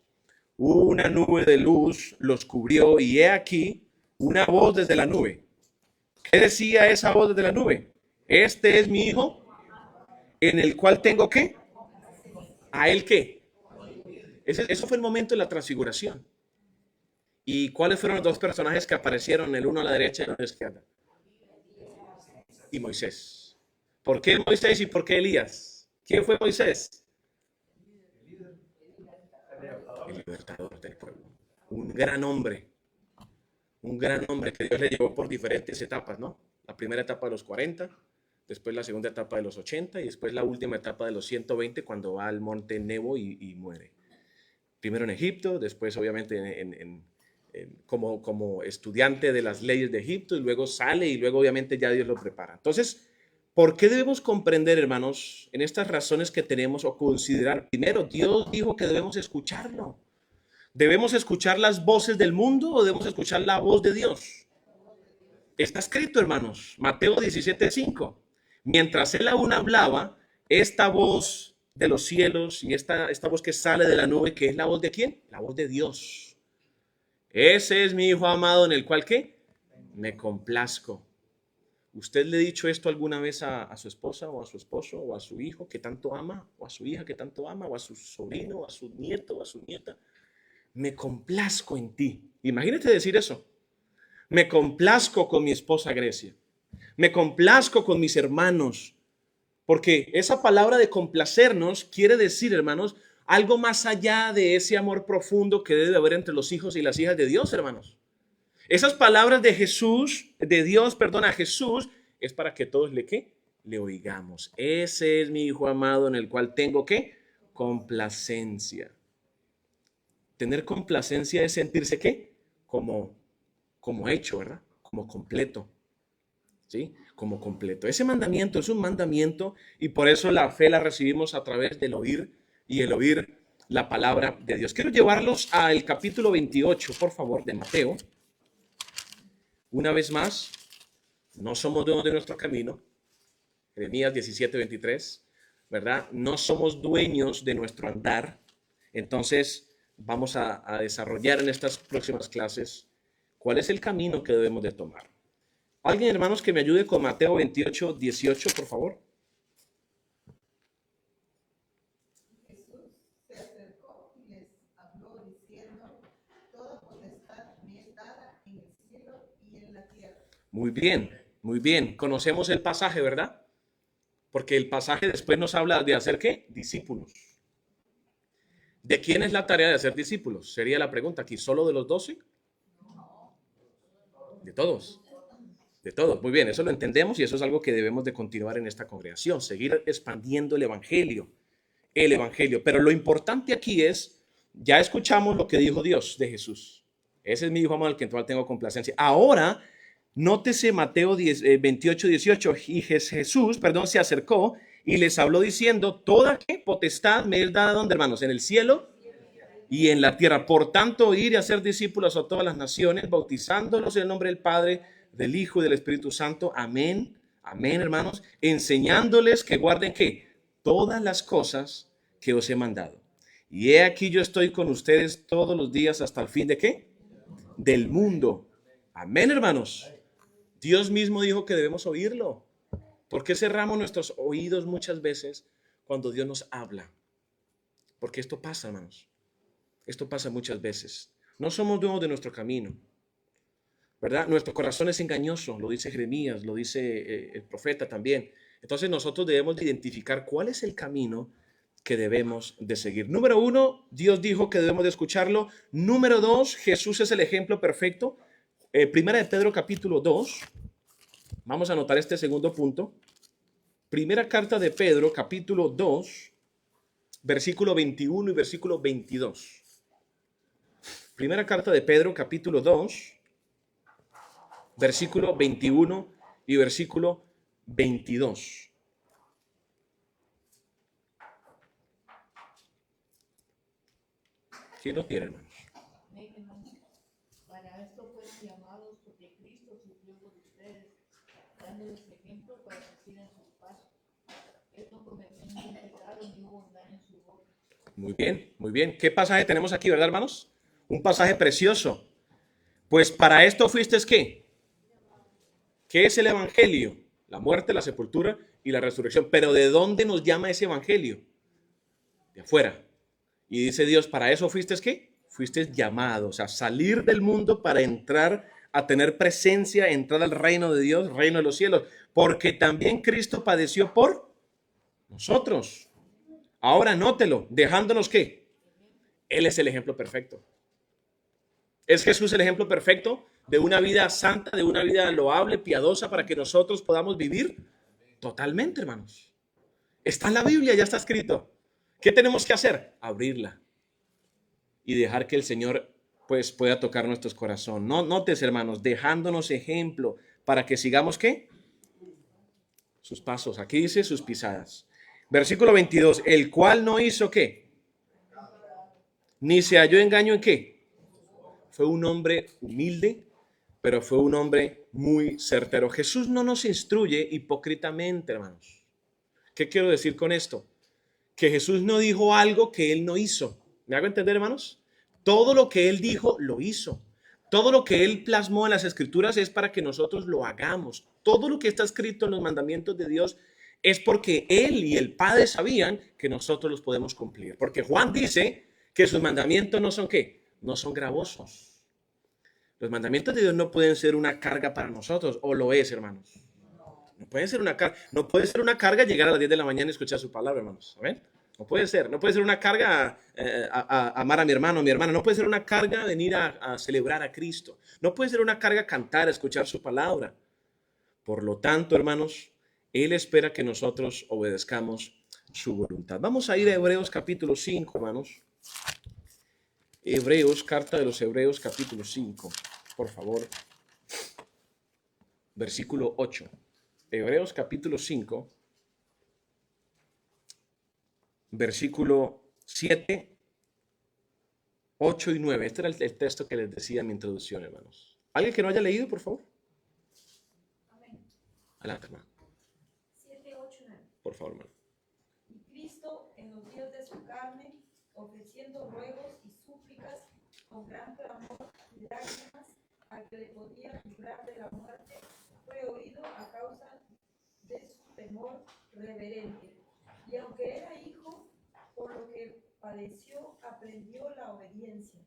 una nube de luz los cubrió y he aquí una voz desde la nube. ¿Qué decía esa voz desde la nube? Este es mi hijo, en el cual tengo ¿qué? ¿A él qué? Eso fue el momento de la transfiguración. ¿Y cuáles fueron los dos personajes que aparecieron, el uno a la derecha y el otro a la izquierda? Y Moisés. ¿Por qué Moisés y por qué Elías? ¿Quién fue Moisés? El libertador del pueblo. Un gran hombre que Dios le llevó por diferentes etapas, ¿no? La primera etapa de los 40, después la segunda etapa de los 80 y después la última etapa de los 120 cuando va al monte Nebo y muere. Primero en Egipto, después obviamente como estudiante de las leyes de Egipto y luego sale y luego obviamente ya Dios lo prepara. Entonces, ¿por qué debemos comprender, hermanos, en estas razones que tenemos o considerar? Primero, Dios dijo que debemos escucharlo. ¿Debemos escuchar las voces del mundo o debemos escuchar la voz de Dios? Está escrito, hermanos, Mateo 17, 5. Mientras él aún hablaba, esta voz de los cielos y esta voz que sale de la nube, ¿que es la voz de quién? La voz de Dios. Ese es mi hijo amado en el cual ¿qué? Me complazco. ¿Usted le ha dicho esto alguna vez a su esposa o a su esposo o a su hijo que tanto ama, o a su hija que tanto ama, o a su sobrino o a su nieto o a su nieta? Me complazco en ti. Imagínate decir eso. Me complazco con mi esposa Grecia. Me complazco con mis hermanos. Porque esa palabra de complacernos quiere decir, hermanos, algo más allá de ese amor profundo que debe haber entre los hijos y las hijas de Dios, hermanos. Esas palabras de Jesús, de Dios, perdón, a Jesús, es para que todos le, ¿qué? Le oigamos. Ese es mi Hijo amado en el cual tengo, ¿qué? Complacencia. Tener complacencia es sentirse, ¿qué? Como hecho, ¿verdad? Como completo. ¿Sí? Como completo. Ese mandamiento es un mandamiento y por eso la fe la recibimos a través del oír y el oír la palabra de Dios. Quiero llevarlos al capítulo 28, por favor, de Mateo. Una vez más, no somos dueños de nuestro camino. Jeremías 17:23, ¿verdad? No somos dueños de nuestro andar. Entonces, vamos a desarrollar en estas próximas clases cuál es el camino que debemos de tomar. ¿Alguien, hermanos, que me ayude con Mateo 28:18, por favor? Jesús se acercó y les habló diciendo, toda potestad me es dada en el cielo y en la tierra. Muy bien, muy bien. Conocemos el pasaje, ¿verdad? Porque el pasaje después nos habla de hacer, ¿qué? Discípulos. ¿De quién es la tarea de hacer discípulos? Sería la pregunta aquí. ¿Solo de los 12? De todos. De todos. Muy bien, eso lo entendemos y eso es algo que debemos de continuar en esta congregación. Seguir expandiendo el evangelio. El evangelio. Pero lo importante aquí es, ya escuchamos lo que dijo Dios de Jesús. Ese es mi Hijo amado, al que tengo complacencia. Ahora, nótese Mateo 28:18. Y Jesús, se acercó y les habló diciendo, toda potestad me es dada, ¿dónde, hermanos? En el cielo y en la tierra. Por tanto, ir y hacer discípulos a todas las naciones, bautizándolos en el nombre del Padre, del Hijo y del Espíritu Santo. Amén. Amén, hermanos. Enseñándoles que guarden, ¿qué? Todas las cosas que os he mandado. Y he aquí yo estoy con ustedes todos los días hasta el fin de ¿qué? Del mundo. Amén, hermanos. Dios mismo dijo que debemos oírlo. ¿Por qué cerramos nuestros oídos muchas veces cuando Dios nos habla? Porque esto pasa, hermanos. Esto pasa muchas veces. No somos dueños de nuestro camino, ¿verdad? Nuestro corazón es engañoso, lo dice Jeremías, lo dice el profeta también. Entonces nosotros debemos de identificar cuál es el camino que debemos de seguir. Número 1, Dios dijo que debemos de escucharlo. Número 2, Jesús es el ejemplo perfecto. Primera de Pedro capítulo 2. Vamos a anotar este segundo punto. Primera carta de Pedro capítulo 2, versículo 21 y versículo 22. Primera carta de Pedro capítulo 2, versículo 21 y versículo 22. ¿Quién lo tiene, hermanos? Para esto fueron llamados porque Cristo sufrió por ustedes, dándoles ejemplo para que sigan sus pasos. Él no cometió ningún pecado ni hubo engaño en su boca. Muy bien, muy bien. ¿Qué pasaje tenemos aquí, verdad, hermanos? Un pasaje precioso. Pues para esto fuisteis, ¿qué? ¿Qué es el evangelio? La muerte, la sepultura y la resurrección. Pero ¿de dónde nos llama ese evangelio? De afuera. Y dice Dios, para eso fuisteis, ¿qué? Fuisteis llamados a salir del mundo para entrar a tener presencia, entrar al reino de Dios, reino de los cielos. Porque también Cristo padeció por nosotros. Ahora nótelo, dejándonos ¿qué? Él es el ejemplo perfecto. ¿Es Jesús el ejemplo perfecto de una vida santa, de una vida loable, piadosa, para que nosotros podamos vivir? Totalmente, hermanos. Está en la Biblia, ya está escrito. ¿Qué tenemos que hacer? Abrirla y dejar que el Señor pues pueda tocar nuestros corazones. No, notes, hermanos, dejándonos ejemplo para que sigamos ¿qué? Sus pasos. Aquí dice sus pisadas. Versículo 22. El cual no hizo ¿qué? Ni se halló engaño en ¿qué? Fue un hombre humilde, pero fue un hombre muy certero. Jesús no nos instruye hipócritamente, hermanos. ¿Qué quiero decir con esto? Que Jesús no dijo algo que él no hizo. ¿Me hago entender, hermanos? Todo lo que él dijo, lo hizo. Todo lo que él plasmó en las escrituras es para que nosotros lo hagamos. Todo lo que está escrito en los mandamientos de Dios es porque él y el Padre sabían que nosotros los podemos cumplir. Porque Juan dice que sus mandamientos no son ¿qué? No son gravosos. Los mandamientos de Dios no pueden ser una carga para nosotros, o lo es, hermanos. No puede ser una carga. No puede ser una carga llegar a las 10 de la mañana y escuchar su palabra, hermanos. ¿Amén? No puede ser. No puede ser una carga amar a mi hermano, no puede ser una carga venir a celebrar a Cristo. No puede ser una carga cantar, escuchar su palabra. Por lo tanto, hermanos, Él espera que nosotros obedezcamos su voluntad. Vamos a ir a Hebreos capítulo 5, hermanos. Hebreos, carta de los Hebreos capítulo 5, por favor. Versículo 8. Hebreos capítulo 5, versículo 7, 8 y 9. Este era el texto que les decía en mi introducción, hermanos. ¿Alguien que no haya leído, por favor? Amén. Adelante, hermano. 7, 8, 9. Por favor, hermano. Y Cristo, en los días de su carne, ofreciendo ruegos y súplicas con gran clamor y lágrimas al que le podía librar de la muerte, fue oído a causa de su temor reverente. Y aunque era hijo, por lo que padeció, aprendió la obediencia.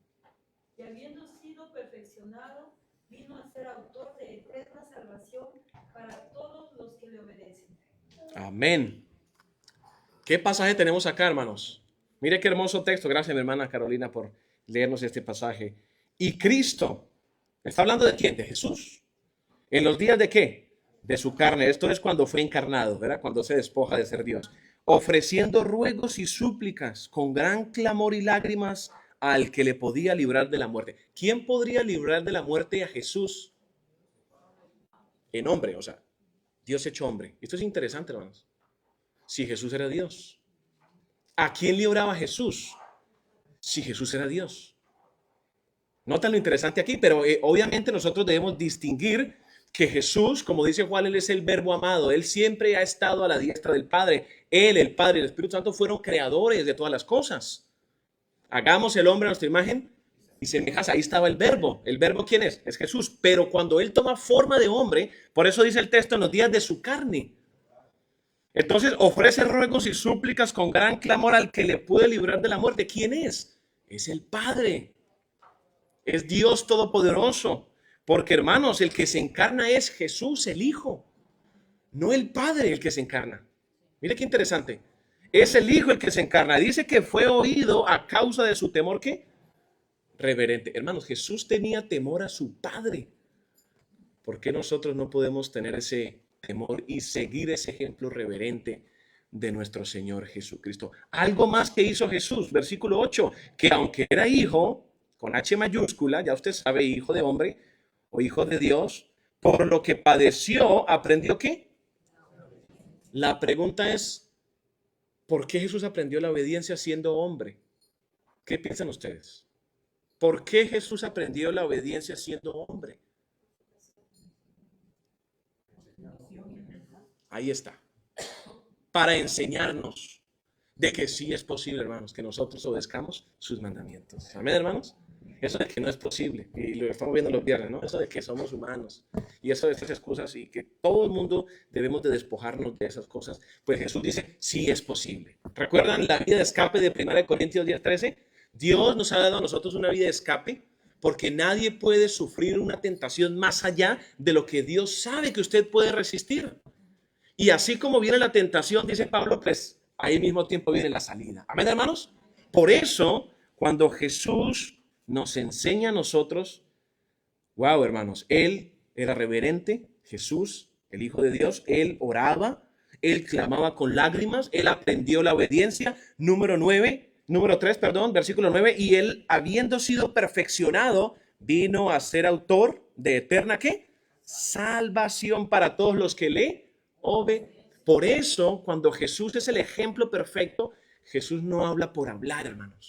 Y habiendo sido perfeccionado, vino a ser autor de eterna salvación para todos los que le obedecen. Amén. ¿Qué pasaje tenemos acá, hermanos? Mire qué hermoso texto. Gracias, mi hermana Carolina, por leernos este pasaje. Y Cristo, ¿está hablando de quién? De Jesús. ¿En los días de qué? De su carne. Esto es cuando fue encarnado, ¿verdad? Cuando se despoja de ser Dios. Ofreciendo ruegos y súplicas con gran clamor y lágrimas al que le podía librar de la muerte. ¿Quién podría librar de la muerte a Jesús? En hombre, o sea, Dios hecho hombre. Esto es interesante, hermanos. Si Jesús era Dios, ¿a quién libraba Jesús? Si Jesús era Dios. Notan lo interesante aquí, pero obviamente nosotros debemos distinguir que Jesús, como dice Juan, Él es el verbo amado. Él siempre ha estado a la diestra del Padre. Él, el Padre y el Espíritu Santo fueron creadores de todas las cosas. Hagamos el hombre a nuestra imagen y semejanza. Ahí estaba el verbo. ¿El verbo quién es? Es Jesús. Pero cuando Él toma forma de hombre, por eso dice el texto, en los días de su carne. Entonces ofrece ruegos y súplicas con gran clamor al que le puede librar de la muerte. ¿Quién es? Es el Padre. Es Dios Todopoderoso. Porque, hermanos, el que se encarna es Jesús, el Hijo. No el Padre el que se encarna. Mire qué interesante. Es el Hijo el que se encarna. Dice que fue oído a causa de su temor, ¿qué? Reverente. Hermanos, Jesús tenía temor a su Padre. ¿Por qué nosotros no podemos tener ese temor y seguir ese ejemplo reverente de nuestro Señor Jesucristo? Algo más que hizo Jesús, versículo 8, que aunque era hijo, con H mayúscula, ya usted sabe, hijo de hombre o hijo de Dios, por lo que padeció, ¿aprendió qué? La pregunta es, ¿por qué Jesús aprendió la obediencia siendo hombre? ¿Qué piensan ustedes? ¿Por qué Jesús aprendió la obediencia siendo hombre? Ahí está. Para enseñarnos de que sí es posible, hermanos, que nosotros obedezcamos sus mandamientos. Amén, hermanos. Eso de que no es posible, y lo estamos viendo los viernes, ¿no? Eso de que somos humanos, y eso de estas excusas, y que todo el mundo debemos de despojarnos de esas cosas, pues Jesús dice, sí es posible. ¿Recuerdan la vida de escape de 1 Corintios 10:13? Dios nos ha dado a nosotros una vida de escape, porque nadie puede sufrir una tentación más allá de lo que Dios sabe que usted puede resistir. Y así como viene la tentación, dice Pablo, pues al mismo tiempo viene la salida. Amén, hermanos. Por eso, cuando Jesús nos enseña a nosotros, wow, hermanos, Él era reverente, Jesús, el Hijo de Dios, Él oraba, Él clamaba con lágrimas, Él aprendió la obediencia. Número 3, versículo 9, y Él, habiendo sido perfeccionado, vino a ser autor de eterna, ¿qué? Salvación para todos los que le obedecen. Por eso, cuando Jesús es el ejemplo perfecto, Jesús no habla por hablar, hermanos.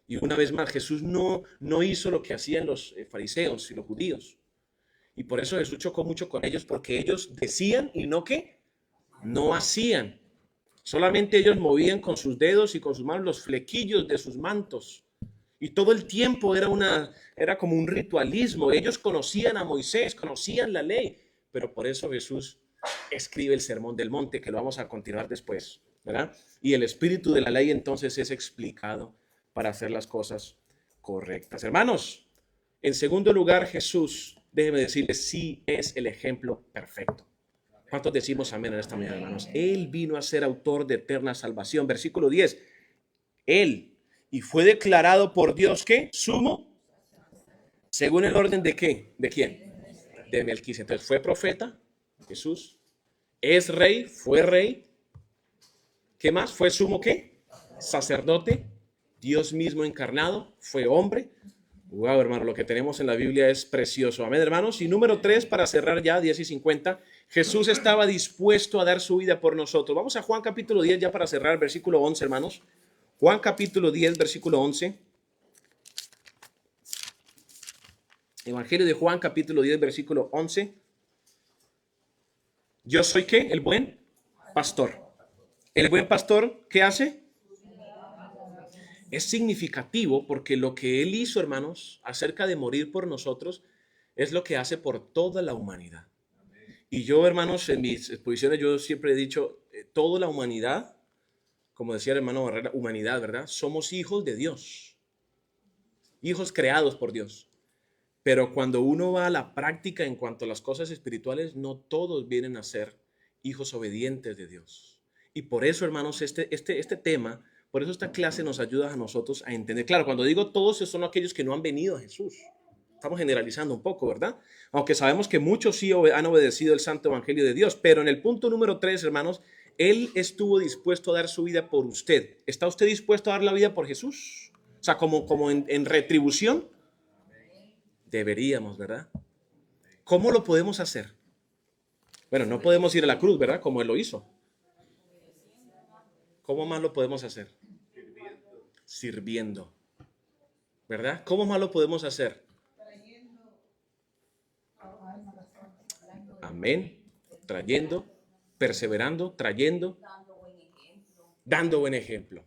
Y una vez más, Jesús no hizo lo que hacían los fariseos y los judíos. Y por eso Jesús chocó mucho con ellos, porque ellos decían y no ¿qué? No hacían. Solamente ellos movían con sus dedos y con sus manos los flequillos de sus mantos. Y todo el tiempo era como un ritualismo. Ellos conocían a Moisés, conocían la ley. Pero por eso Jesús escribe el Sermón del Monte, que lo vamos a continuar después, ¿verdad? Y el espíritu de la ley entonces es explicado para hacer las cosas correctas. Hermanos, en segundo lugar, Jesús, déjeme decirles, sí es el ejemplo perfecto. ¿Cuántos decimos amén en esta mañana, hermanos? Él vino a ser autor de eterna salvación. Versículo 10. Él, y fue declarado por Dios, ¿qué? Sumo, según el orden de ¿qué? ¿De quién? De Melquisedec. Entonces, fue profeta, Jesús. Es rey, fue rey. ¿Qué más? Fue sumo, ¿qué? Sacerdote. Dios mismo encarnado, fue hombre. Wow, hermano, lo que tenemos en la Biblia es precioso. Amén, hermanos. Y número 3, para cerrar ya, 10:50, Jesús estaba dispuesto a dar su vida por nosotros. Vamos a Juan capítulo 10 ya para cerrar, versículo 11, hermanos. Juan capítulo 10, versículo 11. Evangelio de Juan capítulo 10, versículo 11. Yo soy, ¿qué? El buen pastor. El buen pastor, ¿qué hace? Es significativo porque lo que él hizo, hermanos, acerca de morir por nosotros, es lo que hace por toda la humanidad. Y yo, hermanos, en mis exposiciones yo siempre he dicho, toda la humanidad, como decía el hermano Barrera, humanidad, ¿verdad? Somos hijos de Dios, hijos creados por Dios. Pero cuando uno va a la práctica en cuanto a las cosas espirituales, no todos vienen a ser hijos obedientes de Dios. Y por eso, hermanos, este tema, por eso esta clase nos ayuda a nosotros a entender. Claro, cuando digo todos, son aquellos que no han venido a Jesús. Estamos generalizando un poco, ¿verdad? Aunque sabemos que muchos sí han obedecido el santo evangelio de Dios. Pero en el punto número 3, hermanos, Él estuvo dispuesto a dar su vida por usted. ¿Está usted dispuesto a dar la vida por Jesús? O sea, como en retribución. Deberíamos, ¿verdad? ¿Cómo lo podemos hacer? Bueno, no podemos ir a la cruz, ¿verdad? Como Él lo hizo. ¿Cómo más lo podemos hacer? Sirviendo. ¿Verdad? ¿Cómo más lo podemos hacer? Amén. Trayendo, perseverando, trayendo, dando buen ejemplo.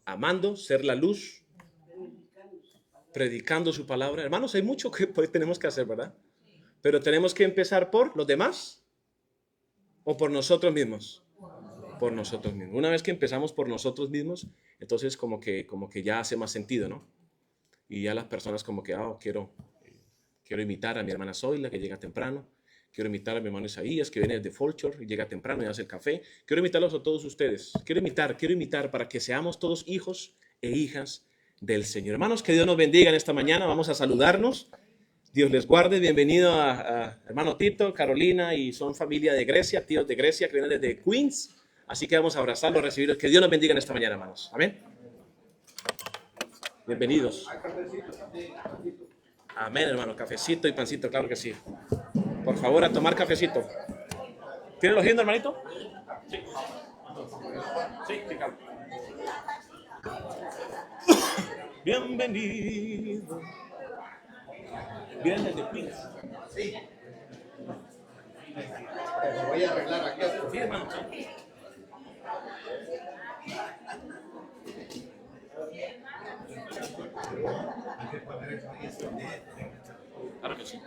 Amando, ser la luz, predicando su palabra. Hermanos, hay mucho que tenemos que hacer, ¿verdad? Pero tenemos que empezar por los demás o por nosotros mismos. Por nosotros mismos. Una vez que empezamos por nosotros mismos, entonces como que ya hace más sentido, ¿no? Y ya las personas como que, quiero imitar a mi hermana Zoila, que llega temprano. Quiero imitar a mi hermano Isaías, que viene desde Folchor y llega temprano y hace el café. Quiero imitarlos a todos ustedes. Quiero imitar para que seamos todos hijos e hijas del Señor. Hermanos, que Dios nos bendiga en esta mañana. Vamos a saludarnos. Dios les guarde. Bienvenido a hermano Tito, Carolina, y son familia de Grecia, tíos de Grecia que vienen desde Queens. Así que vamos a abrazarlos, recibirlos. Que Dios nos bendiga en esta mañana, hermanos. Amén. Bienvenidos. Amén, hermano. Cafecito y pancito, claro que sí. Por favor, a tomar cafecito. ¿Tiene los lindo, hermanito? Sí. Sí, claro. Bienvenido. Viene de Queens. Sí. Me voy a arreglar aquí. Sí, hermano. Claro que sí.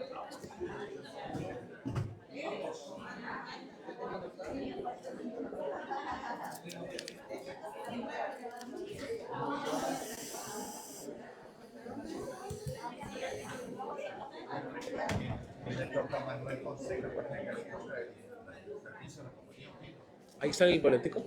Ahí está el boletico.